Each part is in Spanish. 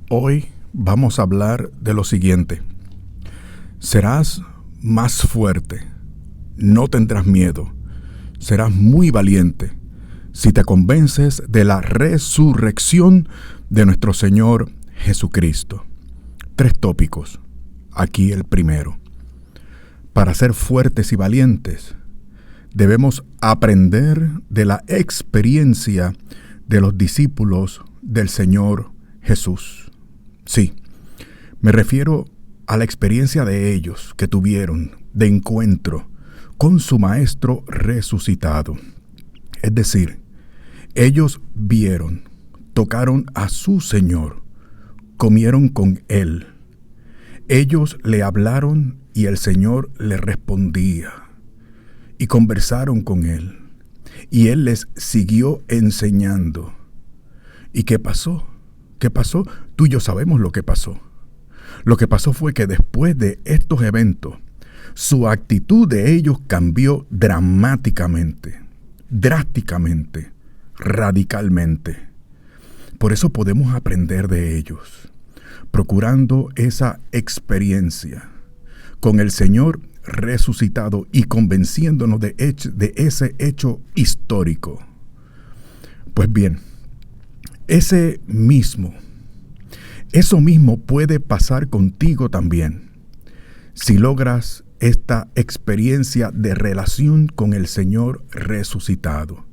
Hoy vamos a hablar de lo siguiente. Serás más fuerte, no tendrás miedo, serás muy valiente si te convences de la resurrección de nuestro Señor Jesucristo. 3 tópicos. Aquí el primero. Para ser fuertes y valientes, debemos aprender de la experiencia de los discípulos del Señor Jesús. Sí, me refiero a la experiencia de ellos que tuvieron de encuentro con su Maestro resucitado. Es decir, ellos vieron, tocaron a su Señor, comieron con Él. Ellos le hablaron y el Señor le respondía. Y conversaron con Él. Y Él les siguió enseñando. ¿Y qué pasó? ¿Qué pasó? Tú y yo sabemos lo que pasó. Lo que pasó fue que después de estos eventos, su actitud de ellos cambió dramáticamente, drásticamente, radicalmente. Por eso podemos aprender de ellos, procurando esa experiencia con el Señor resucitado y convenciéndonos de ese hecho histórico. Pues bien, eso mismo puede pasar contigo también, si logras esta experiencia de relación con el Señor resucitado,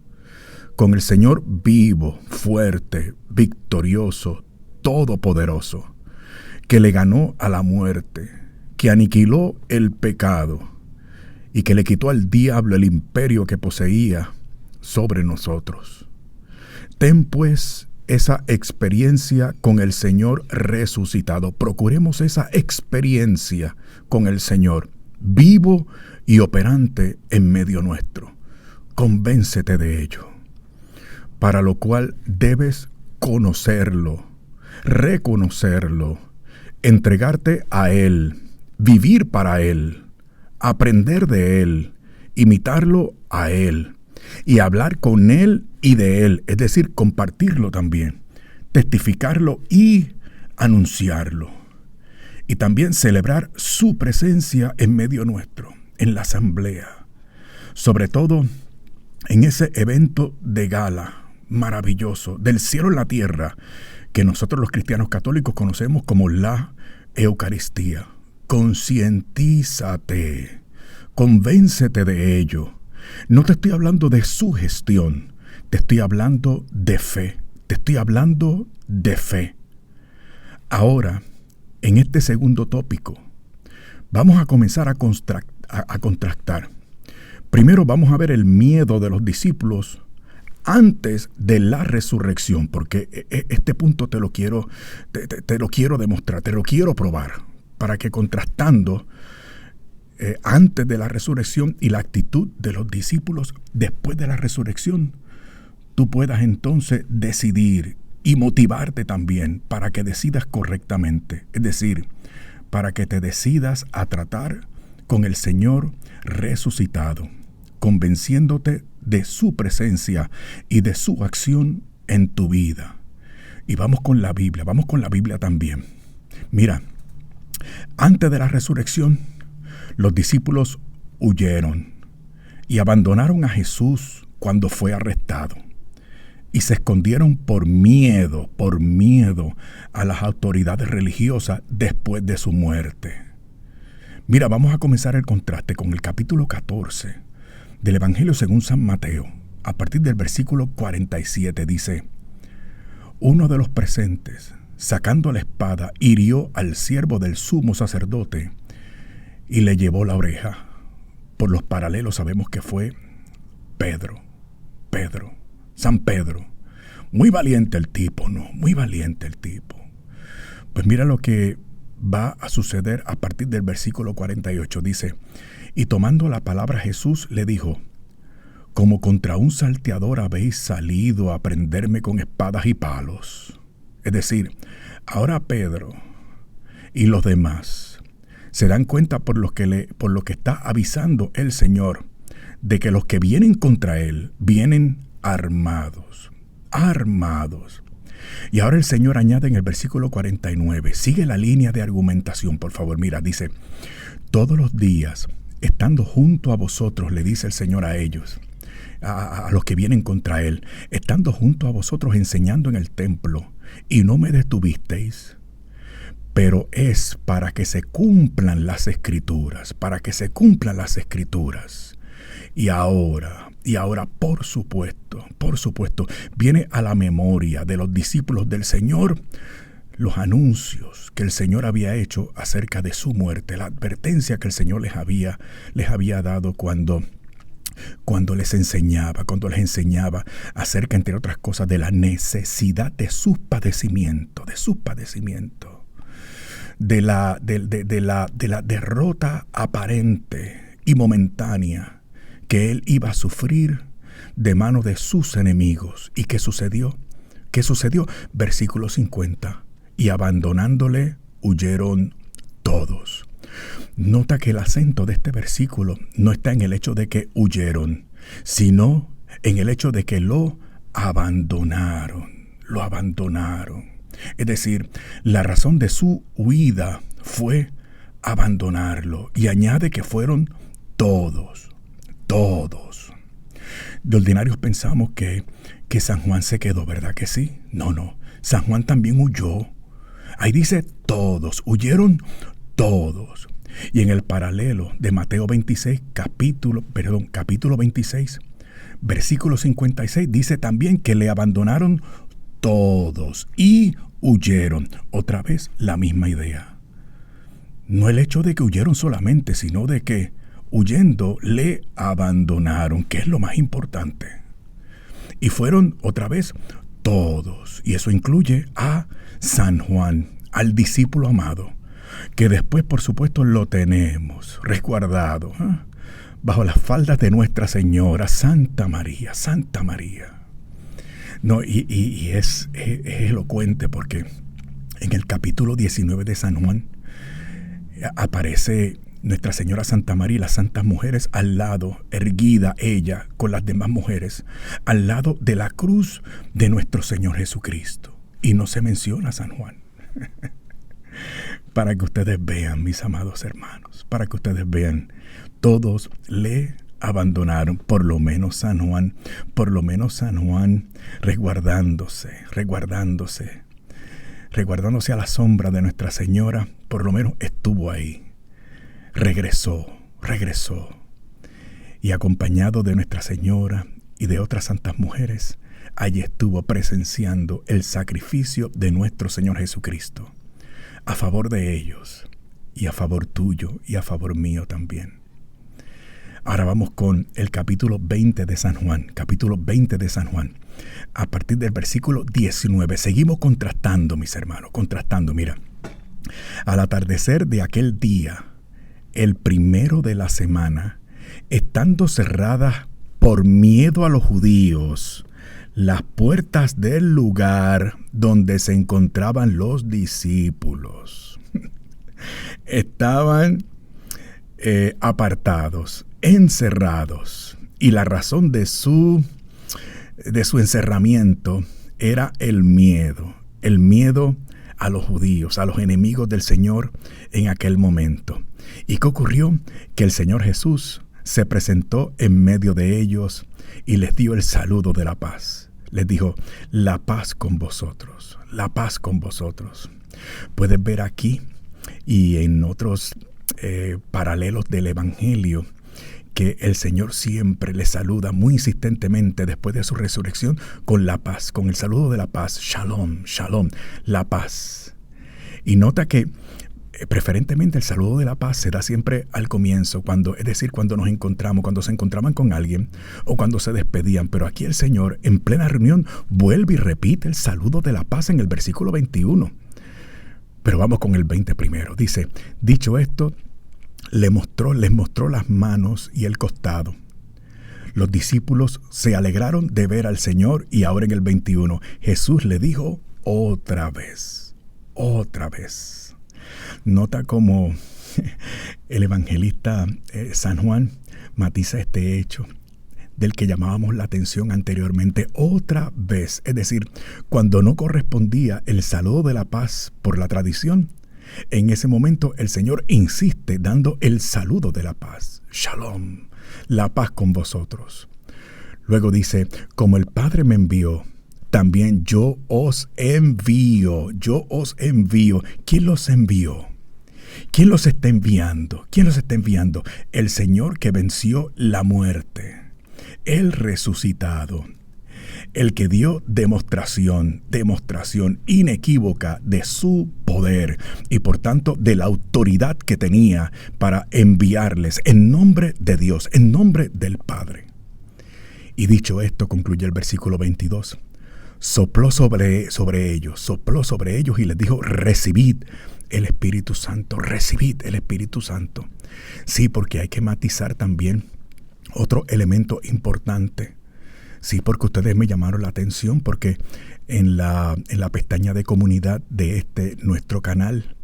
con el Señor vivo, fuerte, victorioso, todopoderoso, que le ganó a la muerte, que aniquiló el pecado y que le quitó al diablo el imperio que poseía sobre nosotros. Ten pues esa experiencia con el Señor resucitado. Procuremos esa experiencia con el Señor, vivo y operante en medio nuestro. Convéncete de ello, para lo cual debes conocerlo, reconocerlo, entregarte a Él, vivir para Él, aprender de Él, imitarlo a Él y hablar con Él y de Él, es decir, compartirlo también, testificarlo y anunciarlo. Y también celebrar su presencia en medio nuestro, en la asamblea. Sobre todo en ese evento de gala maravilloso, del cielo en la tierra, que nosotros los cristianos católicos conocemos como la Eucaristía. Concientízate, convéncete de ello. No te estoy hablando de sugestión, te estoy hablando de fe, Ahora, en este segundo tópico, vamos a comenzar a contrastar. Primero vamos a ver el miedo de los discípulos antes de la resurrección, porque este punto te lo quiero demostrar, te lo quiero probar, para que contrastando antes de la resurrección y la actitud de los discípulos después de la resurrección, tú puedas entonces decidir y motivarte también para que decidas correctamente. Es decir, para que te decidas a tratar con el Señor resucitado, convenciéndote de su presencia y de su acción en tu vida. Y vamos con la Biblia también. Mira, antes de la resurrección, los discípulos huyeron y abandonaron a Jesús cuando fue arrestado. Y se escondieron por miedo a las autoridades religiosas después de su muerte. Mira, vamos a comenzar el contraste con el capítulo 14 del Evangelio según San Mateo. A partir del versículo 47 dice: uno de los presentes, sacando la espada, hirió al siervo del sumo sacerdote y le llevó la oreja. Por los paralelos sabemos que fue San Pedro. Muy valiente el tipo, ¿no? Muy valiente el tipo. Pues mira lo que va a suceder a partir del versículo 48. Dice: y tomando la palabra Jesús le dijo: como contra un salteador habéis salido a prenderme con espadas y palos. Es decir, ahora Pedro y los demás se dan cuenta por lo que está avisando el Señor, de que los que vienen contra él vienen armados. Y ahora el Señor añade en el versículo 49, sigue la línea de argumentación, por favor. Mira, dice, todos los días, estando junto a vosotros, le dice el Señor a ellos, a los que vienen contra Él, estando junto a vosotros enseñando en el templo, y no me detuvisteis, pero es para que se cumplan las Escrituras, para que se cumplan las Escrituras. Y ahora, por supuesto, viene a la memoria de los discípulos del Señor los anuncios que el Señor había hecho acerca de su muerte, la advertencia que el Señor les había dado cuando les enseñaba acerca, entre otras cosas, de la necesidad de sus padecimientos, de la derrota aparente y momentánea que él iba a sufrir de manos de sus enemigos. ¿Y qué sucedió? Versículo 50. Y abandonándole, huyeron todos. Nota que el acento de este versículo no está en el hecho de que huyeron, sino en el hecho de que lo abandonaron. Es decir, la razón de su huida fue abandonarlo. Y añade que fueron todos. De ordinarios pensamos que San Juan se quedó, ¿verdad que sí? No. San Juan también huyó. Ahí dice todos, huyeron todos. Y en el paralelo de Mateo 26, capítulo 26, versículo 56, dice también que le abandonaron todos y huyeron. Otra vez la misma idea. No el hecho de que huyeron solamente, sino de que huyendo le abandonaron, que es lo más importante. Y fueron otra vez todos. Y eso incluye a San Juan, al discípulo amado, que después, por supuesto, lo tenemos resguardado bajo las faldas de Nuestra Señora, Santa María. No, y es elocuente porque en el capítulo 19 de San Juan aparece Nuestra Señora Santa María y las santas mujeres al lado, erguida ella con las demás mujeres, al lado de la cruz de nuestro Señor Jesucristo. Y no se menciona San Juan. Para que ustedes vean, mis amados hermanos, para que ustedes vean, todos le abandonaron, por lo menos San Juan, resguardándose a la sombra de Nuestra Señora, por lo menos estuvo ahí. Regresó y acompañado de Nuestra Señora y de otras santas mujeres, allí estuvo presenciando el sacrificio de nuestro Señor Jesucristo, a favor de ellos y a favor tuyo y a favor mío también. Ahora vamos con el capítulo 20 de San Juan, a partir del versículo 19. Seguimos contrastando, mis hermanos, mira. Al atardecer de aquel día, el primero de la semana, estando cerradas por miedo a los judíos las puertas del lugar donde se encontraban los discípulos, estaban apartados, encerrados, y la razón de su encerramiento era el miedo a los judíos, a los enemigos del Señor en aquel momento. ¿Y qué ocurrió? Que el Señor Jesús se presentó en medio de ellos y les dio el saludo de la paz. Les dijo, la paz con vosotros, la paz con vosotros. Puedes ver aquí y en otros paralelos del Evangelio que el Señor siempre les saluda muy insistentemente después de su resurrección con la paz, con el saludo de la paz. Shalom, shalom, la paz. Y nota que preferentemente el saludo de la paz se da siempre al comienzo, cuando nos encontramos, cuando se encontraban con alguien o cuando se despedían. Pero aquí el Señor en plena reunión vuelve y repite el saludo de la paz en el versículo 21. Pero vamos con el 20 primero. Dice, dicho esto, les mostró las manos y el costado. Los discípulos se alegraron de ver al Señor. Y ahora en el 21, Jesús le dijo otra vez. Nota cómo el evangelista San Juan matiza este hecho del que llamábamos la atención anteriormente otra vez. Es decir, cuando no correspondía el saludo de la paz por la tradición, en ese momento el Señor insiste dando el saludo de la paz. Shalom, la paz con vosotros. Luego dice, como el Padre me envió, también yo os envío. Yo os envío. ¿Quién los envió? ¿Quién los está enviando? ¿Quién los está enviando? El Señor que venció la muerte, el resucitado, el que dio demostración inequívoca de su poder y por tanto de la autoridad que tenía para enviarles en nombre de Dios, en nombre del Padre. Y dicho esto, concluye el versículo 22. Sopló sobre ellos y les dijo, recibid el Espíritu Santo, recibid el Espíritu Santo. Sí, porque hay que matizar también otro elemento importante. Sí, porque ustedes me llamaron la atención, porque en la pestaña de comunidad de nuestro canal,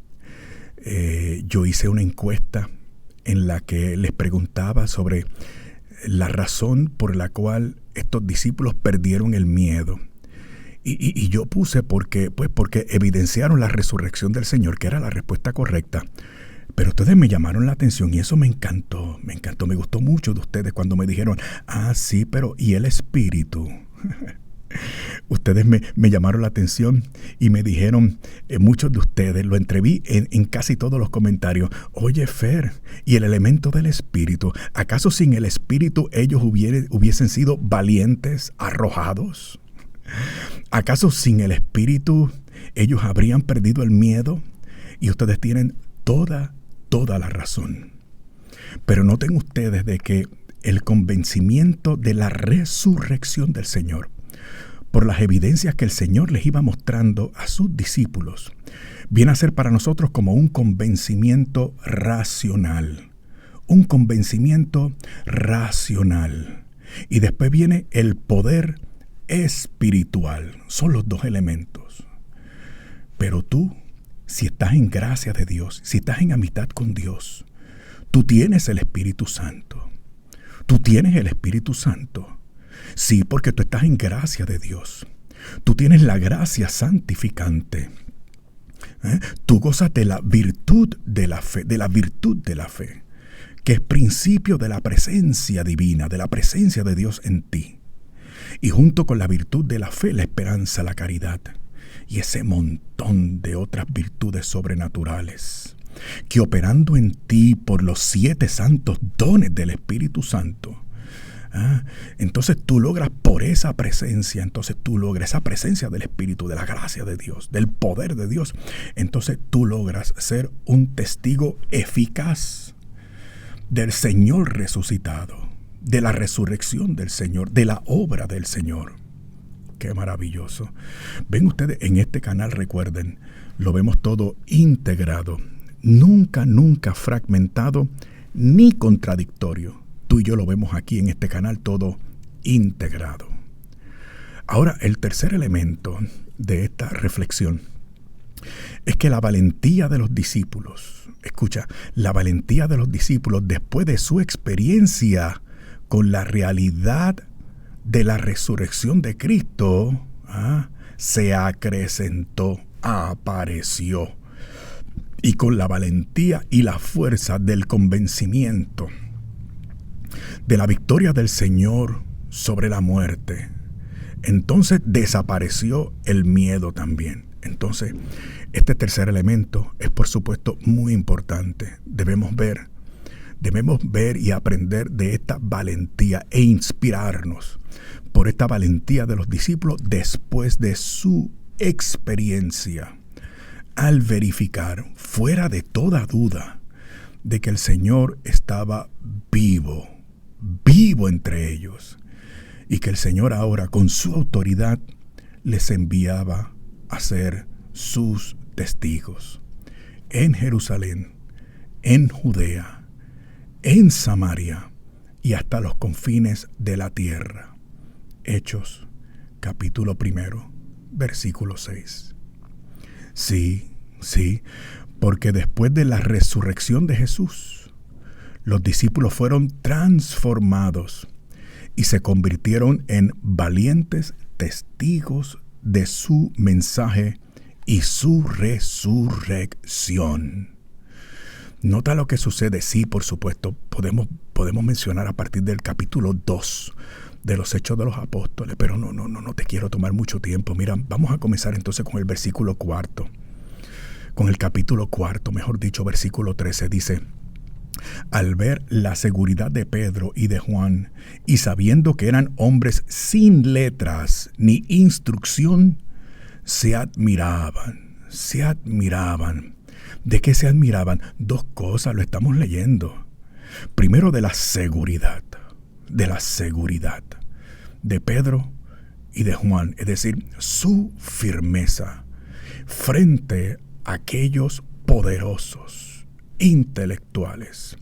yo hice una encuesta en la que les preguntaba sobre la razón por la cual estos discípulos perdieron el miedo. Y yo puse porque evidenciaron la resurrección del Señor, que era la respuesta correcta. Pero ustedes me llamaron la atención y eso me encantó, me gustó mucho de ustedes cuando me dijeron, sí, pero ¿y el Espíritu? Ustedes me llamaron la atención y me dijeron, muchos de ustedes, lo entreví en casi todos los comentarios, oye Fer, ¿y el elemento del Espíritu? ¿Acaso sin el Espíritu ellos hubiesen sido valientes, arrojados? ¿Acaso sin el Espíritu ellos habrían perdido el miedo? Y ustedes tienen toda la razón. Pero noten ustedes de que el convencimiento de la resurrección del Señor, por las evidencias que el Señor les iba mostrando a sus discípulos, viene a ser para nosotros como un convencimiento racional. Un convencimiento racional. Y después viene el poder espiritual. Son los dos elementos. Pero tú, si estás en gracia de Dios, si estás en amistad con Dios, tú tienes el Espíritu Santo. Tú tienes el Espíritu Santo. Sí, porque tú estás en gracia de Dios. Tú tienes la gracia santificante. Tú gozas de la virtud de la fe, que es principio de la presencia divina, de la presencia de Dios en ti. Y junto con la virtud de la fe, la esperanza, la caridad y ese montón de otras virtudes sobrenaturales que operando en ti por los 7 santos dones del Espíritu Santo, entonces tú logras por esa presencia, esa presencia del Espíritu, de la gracia de Dios, del poder de Dios, entonces tú logras ser un testigo eficaz del Señor resucitado, de la resurrección del Señor, de la obra del Señor. Qué maravilloso. Ven ustedes, en este canal, recuerden, lo vemos todo integrado, nunca fragmentado ni contradictorio. Tú y yo lo vemos aquí en este canal todo integrado. Ahora, el tercer elemento de esta reflexión es que la valentía de los discípulos, escucha, la valentía de los discípulos después de su experiencia con la realidad de la resurrección de Cristo, se acrecentó, apareció. Y con la valentía y la fuerza del convencimiento de la victoria del Señor sobre la muerte, entonces desapareció el miedo también. Entonces, este tercer elemento es por supuesto muy importante. Debemos ver y aprender de esta valentía e inspirarnos por esta valentía de los discípulos después de su experiencia, al verificar fuera de toda duda de que el Señor estaba vivo entre ellos, y que el Señor ahora con su autoridad les enviaba a ser sus testigos en Jerusalén, en Judea, en Samaria y hasta los confines de la tierra. Hechos, capítulo 1, versículo 6. Sí, porque después de la resurrección de Jesús, los discípulos fueron transformados y se convirtieron en valientes testigos de su mensaje y su resurrección. Nota lo que sucede. Sí, por supuesto, podemos mencionar a partir del capítulo 2 de los Hechos de los Apóstoles, pero no te quiero tomar mucho tiempo. Mira, vamos a comenzar entonces con el versículo 4. Con el capítulo 4, mejor dicho, versículo 13, dice: al ver la seguridad de Pedro y de Juan, y sabiendo que eran hombres sin letras ni instrucción, se admiraban. ¿De qué se admiraban? Dos cosas, lo estamos leyendo. Primero, de la seguridad de Pedro y de Juan, es decir, su firmeza frente a aquellos poderosos, intelectuales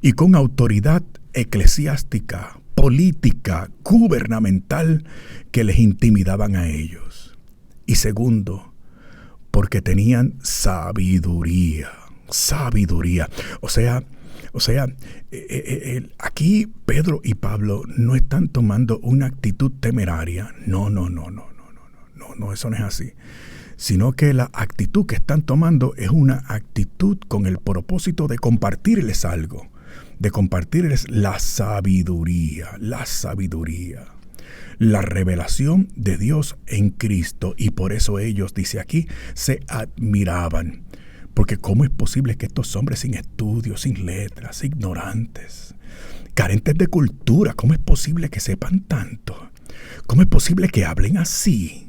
y con autoridad eclesiástica, política, gubernamental que les intimidaban a ellos. Y segundo, porque tenían sabiduría. O sea, aquí Pedro y Pablo no están tomando una actitud temeraria. No, eso no es así. Sino que la actitud que están tomando es una actitud con el propósito de compartirles algo, de compartirles la sabiduría, la revelación de Dios en Cristo. Y por eso ellos, dice aquí, se admiraban. Porque ¿cómo es posible que estos hombres sin estudios, sin letras, ignorantes, carentes de cultura, cómo es posible que sepan tanto? ¿Cómo es posible que hablen así?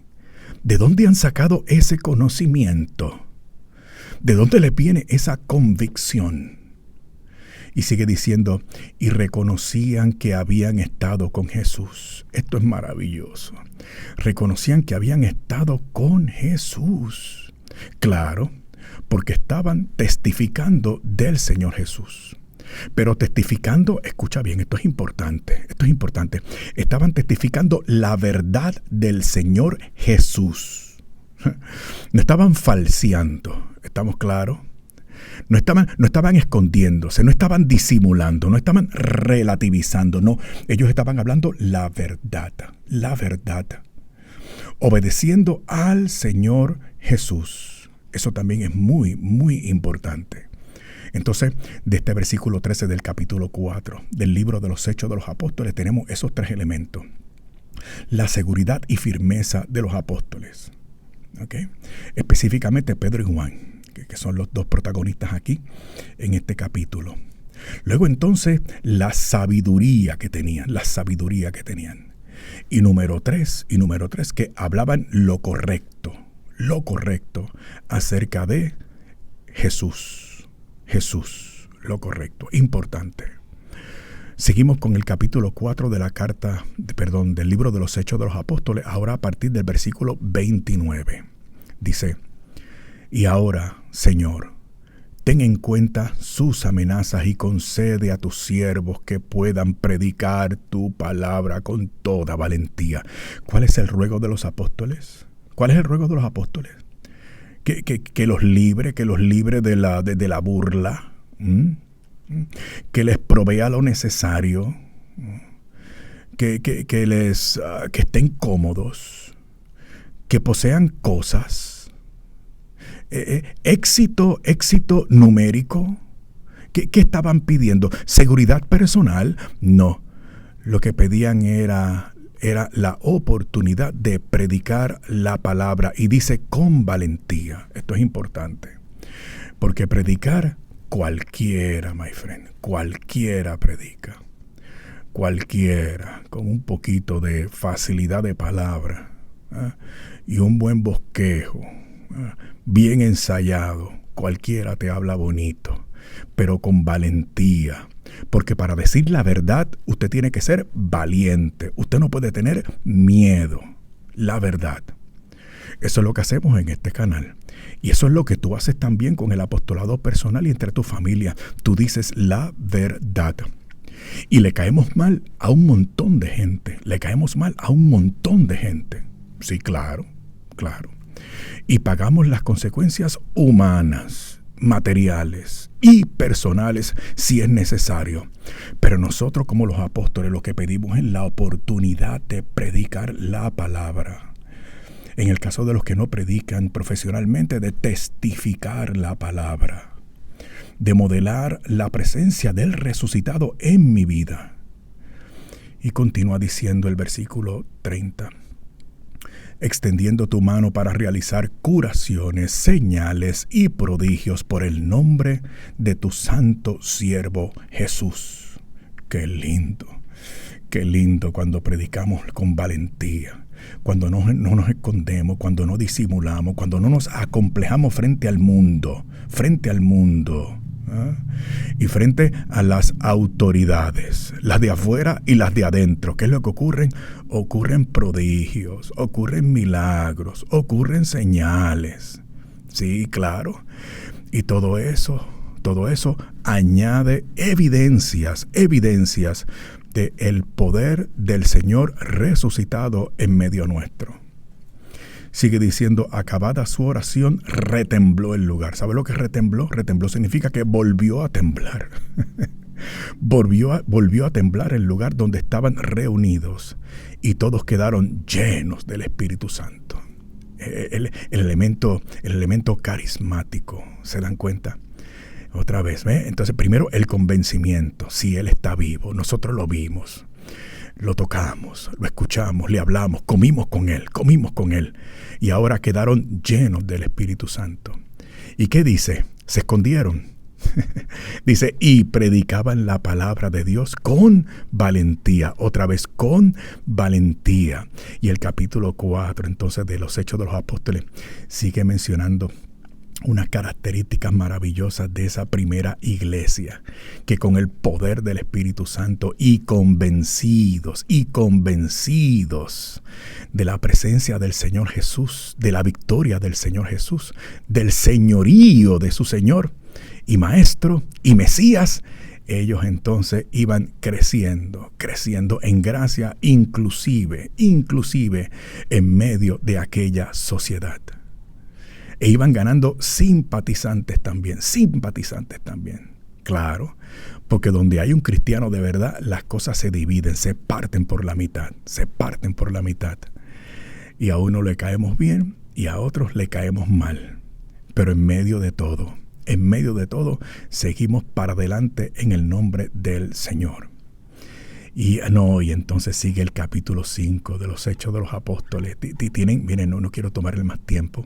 ¿De dónde han sacado ese conocimiento? ¿De dónde les viene esa convicción? Y sigue diciendo, y reconocían que habían estado con Jesús. Esto es maravilloso. Reconocían que habían estado con Jesús. Claro, porque estaban testificando del Señor Jesús. Pero testificando, escucha bien, esto es importante. Estaban testificando la verdad del Señor Jesús. No estaban falseando, ¿estamos claros? No estaban escondiéndose, no estaban disimulando, no estaban relativizando, no. Ellos estaban hablando la verdad. Obedeciendo al Señor Jesús. Eso también es muy, muy importante. Entonces, de este versículo 13 del capítulo 4 del libro de los Hechos de los Apóstoles tenemos esos tres elementos. La seguridad y firmeza de los apóstoles. ¿Okay? Específicamente Pedro y Juan, que son los dos protagonistas aquí en este capítulo. Luego entonces, la sabiduría que tenían. Y número tres, que hablaban lo correcto acerca de Jesús, lo correcto, importante. Seguimos con el capítulo 4 de del libro de los Hechos de los Apóstoles, ahora a partir del versículo 29. Dice, y ahora, Señor, ten en cuenta sus amenazas y concede a tus siervos que puedan predicar tu palabra con toda valentía. ¿Cuál es el ruego de los apóstoles? Que los libre de la burla, que les provea lo necesario, que estén cómodos, que posean cosas, éxito numérico. ¿Qué estaban pidiendo? ¿Seguridad personal? No, lo que pedían era la oportunidad de predicar la palabra, y dice con valentía. Esto es importante, porque predicar cualquiera, my friend, cualquiera predica, cualquiera, con un poquito de facilidad de palabra, y un buen bosquejo, bien ensayado, cualquiera te habla bonito, pero con valentía. Porque para decir la verdad, usted tiene que ser valiente. Usted no puede tener miedo. La verdad. Eso es lo que hacemos en este canal. Y eso es lo que tú haces también con el apostolado personal y entre tu familia. Tú dices la verdad. Y le caemos mal a un montón de gente. Sí, claro. Y pagamos las consecuencias humanas. materiales y personales si es necesario. Pero nosotros como los apóstoles lo que pedimos es la oportunidad de predicar la palabra. En el caso de los que no predican profesionalmente, de testificar la palabra, de modelar la presencia del resucitado en mi vida. Y continúa diciendo el versículo 30. Extendiendo tu mano para realizar curaciones, señales y prodigios por el nombre de tu santo siervo Jesús. Qué lindo cuando predicamos con valentía, cuando no nos escondemos, cuando no disimulamos, cuando no nos acomplejamos frente al mundo, ¿eh? Y frente a las autoridades, las de afuera y las de adentro. ¿Qué es lo que ocurren? Ocurren prodigios, ocurren milagros, ocurren señales. Sí, claro. Y todo eso añade evidencias del poder del Señor resucitado en medio nuestro. Sigue diciendo, acabada su oración, retembló el lugar. ¿Sabe lo que retembló? Retembló significa que volvió a temblar. volvió a temblar el lugar donde estaban reunidos y todos quedaron llenos del Espíritu Santo. El elemento carismático, ¿se dan cuenta? Otra vez, ¿ve? Entonces, primero el convencimiento. Si Él está vivo, nosotros lo vimos, lo tocamos, lo escuchamos, le hablamos, comimos con Él. Y ahora quedaron llenos del Espíritu Santo. ¿Y qué dice? Se escondieron. Dice, y predicaban la palabra de Dios con valentía. Otra vez, con valentía. Y el capítulo 4, entonces, de los Hechos de los Apóstoles, sigue mencionando unas características maravillosas de esa primera iglesia, que con el poder del Espíritu Santo y convencidos de la presencia del Señor Jesús, de la victoria del Señor Jesús, del señorío de su Señor y Maestro y Mesías, ellos entonces iban creciendo en gracia, inclusive en medio de aquella sociedad. E iban ganando simpatizantes también. Claro, porque donde hay un cristiano de verdad, las cosas se dividen, se parten por la mitad. Y a uno le caemos bien y a otros le caemos mal. Pero en medio de todo, seguimos para adelante en el nombre del Señor. Y entonces sigue el capítulo 5 de los Hechos de los Apóstoles. Miren, no quiero tomarle más tiempo.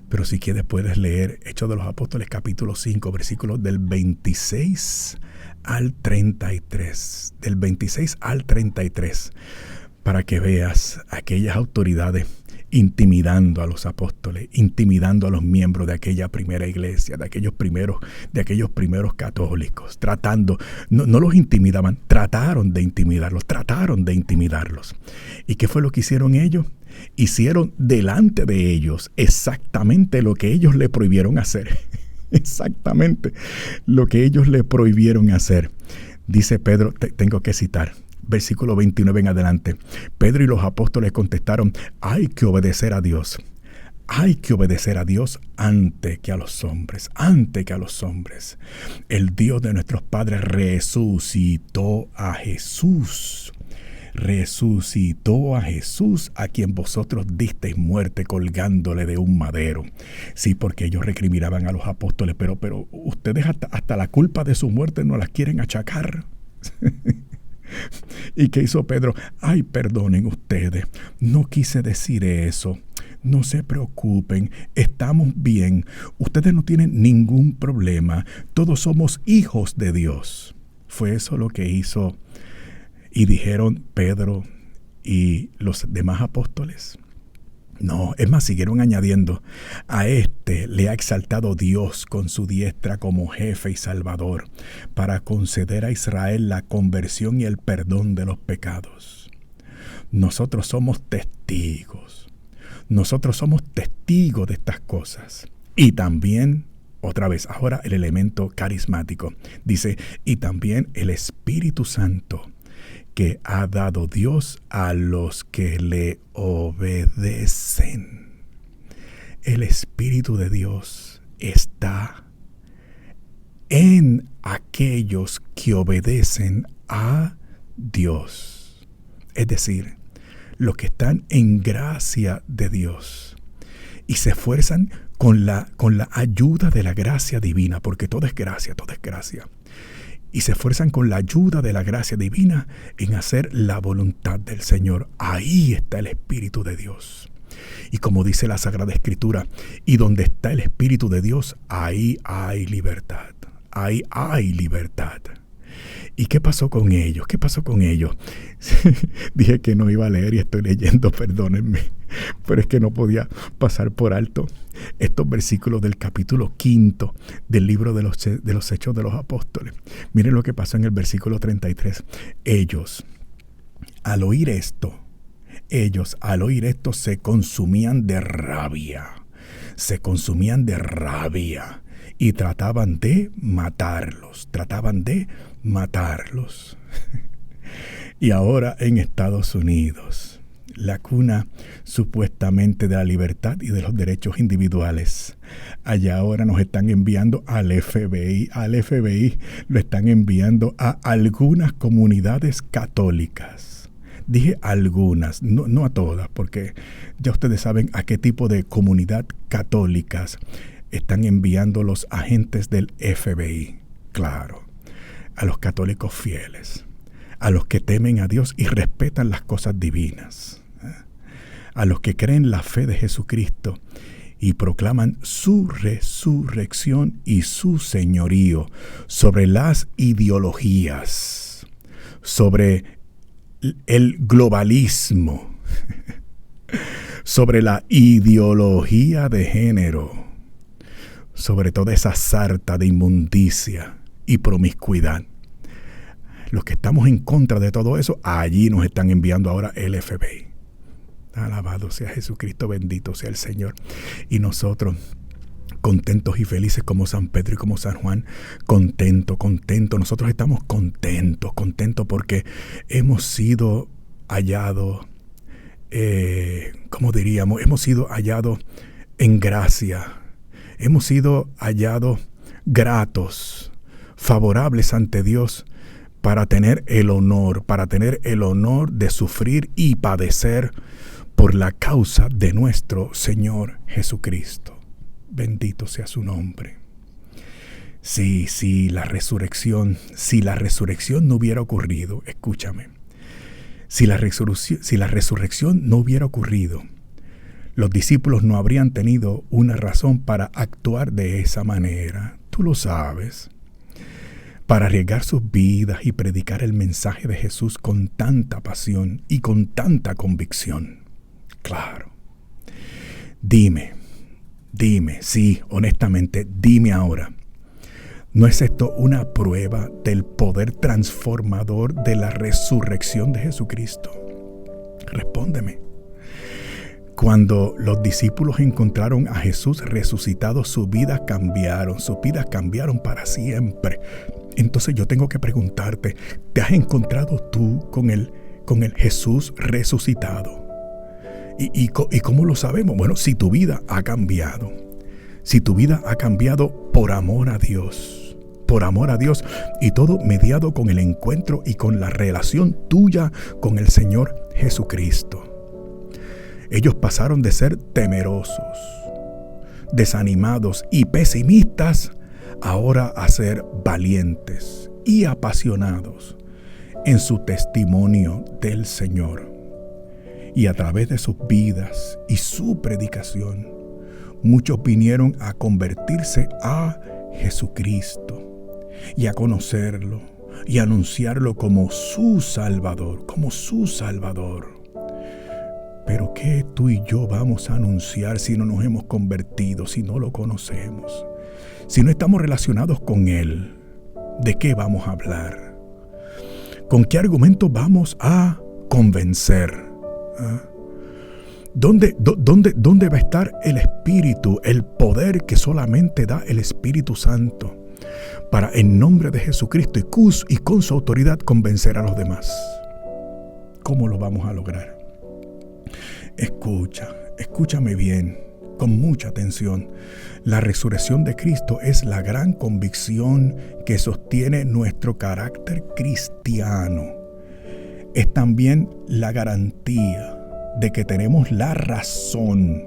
Pero si quieres puedes leer Hechos de los Apóstoles capítulo 5, versículos del 26 al 33. Del 26 al 33. Para que veas aquellas autoridades intimidando a los apóstoles, intimidando a los miembros de aquella primera iglesia, de aquellos primeros católicos, tratando, no los intimidaban, trataron de intimidarlos. ¿Y qué fue lo que hicieron ellos? Hicieron delante de ellos exactamente lo que ellos le prohibieron hacer. Exactamente lo que ellos le prohibieron hacer. Dice Pedro, tengo que citar, versículo 29 en adelante. Pedro y los apóstoles contestaron, hay que obedecer a Dios. Hay que obedecer a Dios antes que a los hombres. El Dios de nuestros padres resucitó a Jesús, a quien vosotros disteis muerte colgándole de un madero. Sí, porque ellos recriminaban a los apóstoles, pero ustedes hasta la culpa de su muerte no las quieren achacar. ¿Y qué hizo Pedro? Ay, perdonen ustedes, no quise decir eso. No se preocupen, estamos bien. Ustedes no tienen ningún problema. Todos somos hijos de Dios. Fue eso lo que hizo y dijeron Pedro y los demás apóstoles. No, es más, siguieron añadiendo, a este le ha exaltado Dios con su diestra como jefe y salvador, para conceder a Israel la conversión y el perdón de los pecados. Nosotros somos testigos de estas cosas. Y también, otra vez, ahora el elemento carismático. Dice, y también el Espíritu Santo, que ha dado Dios a los que le obedecen. El Espíritu de Dios está en aquellos que obedecen a Dios. Es decir, los que están en gracia de Dios y se esfuerzan con la ayuda de la gracia divina, porque todo es gracia, todo es gracia. Y se esfuerzan con la ayuda de la gracia divina en hacer la voluntad del Señor. Ahí está el Espíritu de Dios. Y como dice la Sagrada Escritura, y donde está el Espíritu de Dios, ahí hay libertad. Ahí hay libertad. ¿Y qué pasó con ellos? ¿Qué pasó con ellos? Dije que no iba a leer y estoy leyendo, perdónenme. Pero es que no podía pasar por alto estos versículos del capítulo 5 del libro de los Hechos de los Apóstoles. Miren lo que pasó en el versículo 33. Ellos, al oír esto, se consumían de rabia. Se consumían de rabia. Y trataban de matarlos. Y ahora en Estados Unidos, la cuna supuestamente de la libertad y de los derechos individuales, allá ahora nos están enviando al FBI. Al FBI lo están enviando a algunas comunidades católicas. Dije algunas, no a todas, porque ya ustedes saben a qué tipo de comunidad católicas están enviando los agentes del FBI. Claro, a los católicos fieles, a los que temen a Dios y respetan las cosas divinas, a los que creen la fe de Jesucristo y proclaman su resurrección y su señorío sobre las ideologías, sobre el globalismo, sobre la ideología de género, sobre toda esa sarta de inmundicia y promiscuidad. Los que estamos en contra de todo eso, allí nos están enviando ahora el FBI. Alabado sea Jesucristo, bendito sea el Señor. Y nosotros, contentos y felices como San Pedro y como San Juan, contentos. Nosotros estamos contentos porque hemos sido hallados, ¿cómo diríamos? Hemos sido hallados en gracia. Hemos sido hallados gratos, favorables ante Dios para tener el honor de sufrir y padecer por la causa de nuestro Señor Jesucristo. Bendito sea su nombre. Si la resurrección no hubiera ocurrido, escúchame, si la resurrección no hubiera ocurrido, los discípulos no habrían tenido una razón para actuar de esa manera. Tú lo sabes. Para arriesgar sus vidas y predicar el mensaje de Jesús con tanta pasión y con tanta convicción. Claro. Dime, sí, honestamente, dime ahora. ¿No es esto una prueba del poder transformador de la resurrección de Jesucristo? Respóndeme. Cuando los discípulos encontraron a Jesús resucitado, sus vidas cambiaron para siempre. Entonces yo tengo que preguntarte, ¿te has encontrado tú con el Jesús resucitado? ¿Y cómo lo sabemos? Bueno, si tu vida ha cambiado por amor a Dios, y todo mediado con el encuentro y con la relación tuya con el Señor Jesucristo. Ellos pasaron de ser temerosos, desanimados y pesimistas, ahora a ser valientes y apasionados en su testimonio del Señor. Y a través de sus vidas y su predicación, muchos vinieron a convertirse a Jesucristo y a conocerlo y a anunciarlo como su Salvador, Pero ¿qué tú y yo vamos a anunciar si no nos hemos convertido, si no lo conocemos? Si no estamos relacionados con Él, ¿de qué vamos a hablar? ¿Con qué argumentos vamos a convencer? ¿Dónde va a estar el Espíritu, el poder que solamente da el Espíritu Santo para, en nombre de Jesucristo y con su autoridad, convencer a los demás? ¿Cómo lo vamos a lograr? Escúchame bien. con mucha atención. La resurrección de Cristo es la gran convicción que sostiene nuestro carácter cristiano. Es también la garantía de que tenemos la razón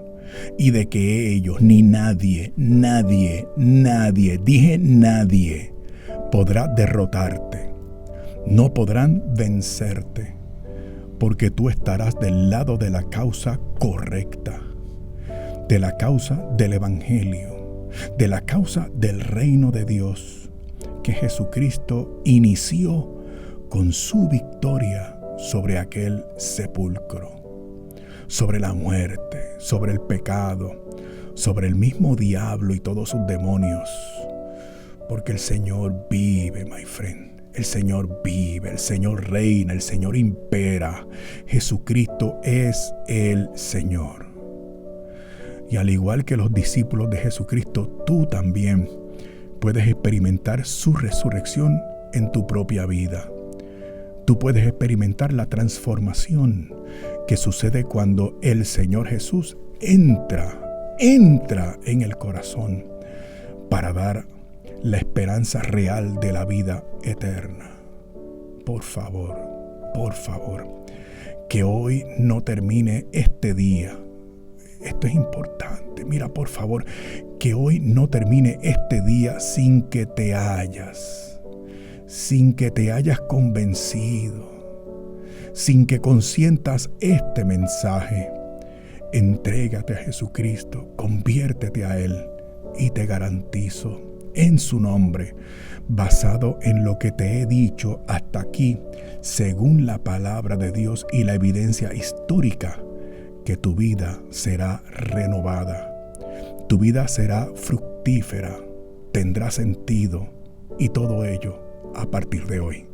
y de que ellos, ni nadie, dije nadie, podrá derrotarte. No podrán vencerte, porque tú estarás del lado de la causa correcta, de la causa del Evangelio, de la causa del reino de Dios, que Jesucristo inició con su victoria sobre aquel sepulcro, sobre la muerte, sobre el pecado, sobre el mismo diablo y todos sus demonios. Porque el Señor vive, my friend. El Señor vive, el Señor reina, el Señor impera. Jesucristo es el Señor. Y al igual que los discípulos de Jesucristo, tú también puedes experimentar su resurrección en tu propia vida. Tú puedes experimentar la transformación que sucede cuando el Señor Jesús entra en el corazón para dar la esperanza real de la vida eterna. Por favor, que hoy no termine este día. Esto es importante. Mira, por favor, que hoy no termine este día sin que te hayas convencido, sin que consientas este mensaje. Entrégate a Jesucristo, conviértete a Él y te garantizo en su nombre, basado en lo que te he dicho hasta aquí, según la palabra de Dios y la evidencia histórica, que tu vida será renovada, tu vida será fructífera, tendrá sentido, y todo ello a partir de hoy.